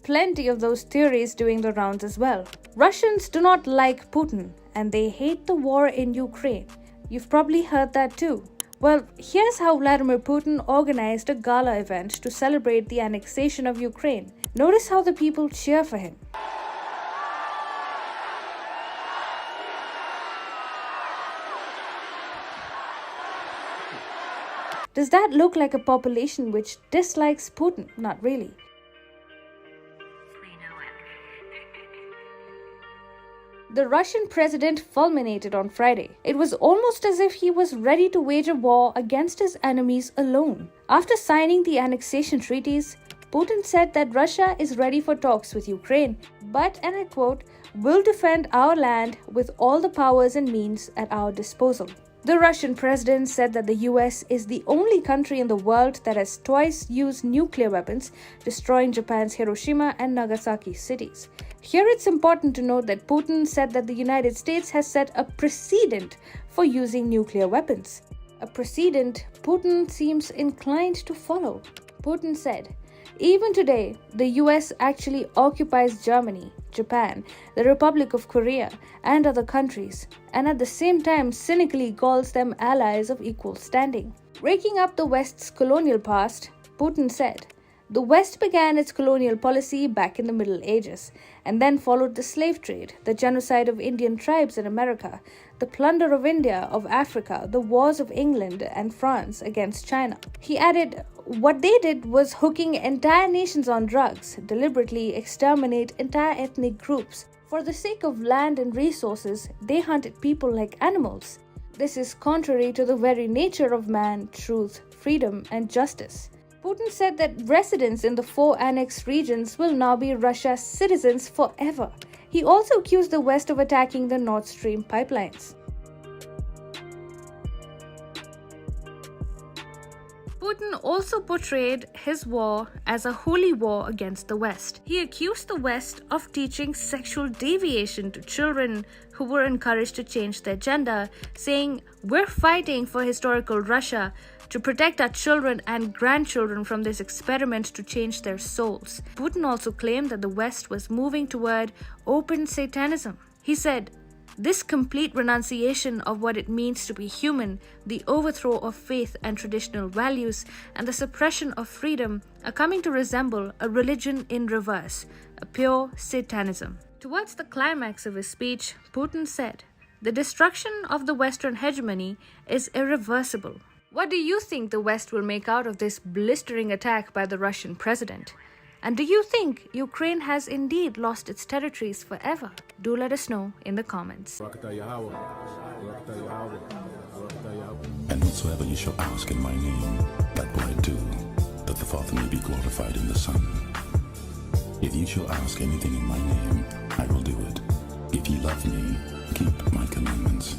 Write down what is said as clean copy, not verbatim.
plenty of those theories doing the rounds as well. Russians do not like Putin and they hate the war in Ukraine. You've probably heard that too. Well, here's how Vladimir Putin organized a gala event to celebrate the annexation of Ukraine. Notice how the people cheer for him. Does that look like a population which dislikes Putin? Not really. The Russian president fulminated on Friday. It was almost as if he was ready to wage a war against his enemies alone. After signing the annexation treaties, Putin said that Russia is ready for talks with Ukraine, but, and I quote, "will defend our land with all the powers and means at our disposal." The Russian president said that the US is the only country in the world that has twice used nuclear weapons, destroying Japan's Hiroshima and Nagasaki cities. Here it's important to note that Putin said that the United States has set a precedent for using nuclear weapons. A precedent Putin seems inclined to follow. Putin said, "Even today, the US actually occupies Germany, Japan, the Republic of Korea, and other countries, and at the same time cynically calls them allies of equal standing." Raking up the West's colonial past, Putin said, "The West began its colonial policy back in the Middle Ages, and then followed the slave trade, the genocide of Indian tribes in America, the plunder of India, of Africa, the wars of England and France against China." He added, "What they did was hooking entire nations on drugs, deliberately exterminate entire ethnic groups. For the sake of land and resources, they hunted people like animals. This is contrary to the very nature of man, truth, freedom, and justice." Putin said that residents in the 4 annexed regions will now be Russia's citizens forever. He also accused the West of attacking the Nord Stream pipelines. Putin also portrayed his war as a holy war against the West. He accused the West of teaching sexual deviation to children who were encouraged to change their gender, saying, "We're fighting for historical Russia to protect our children and grandchildren from this experiment to change their souls." Putin also claimed that the West was moving toward open Satanism. He said, "This complete renunciation of what it means to be human, the overthrow of faith and traditional values, and the suppression of freedom are coming to resemble a religion in reverse, a pure Satanism." Towards the climax of his speech, Putin said, "The destruction of the Western hegemony is irreversible." What do you think the West will make out of this blistering attack by the Russian president? And do you think Ukraine has indeed lost its territories forever? Do let us know in the comments. "And whatsoever you shall ask in my name, that will I do, that the Father may be glorified in the Son. If you shall ask anything in my name, I will do it. If you love me, keep my commandments."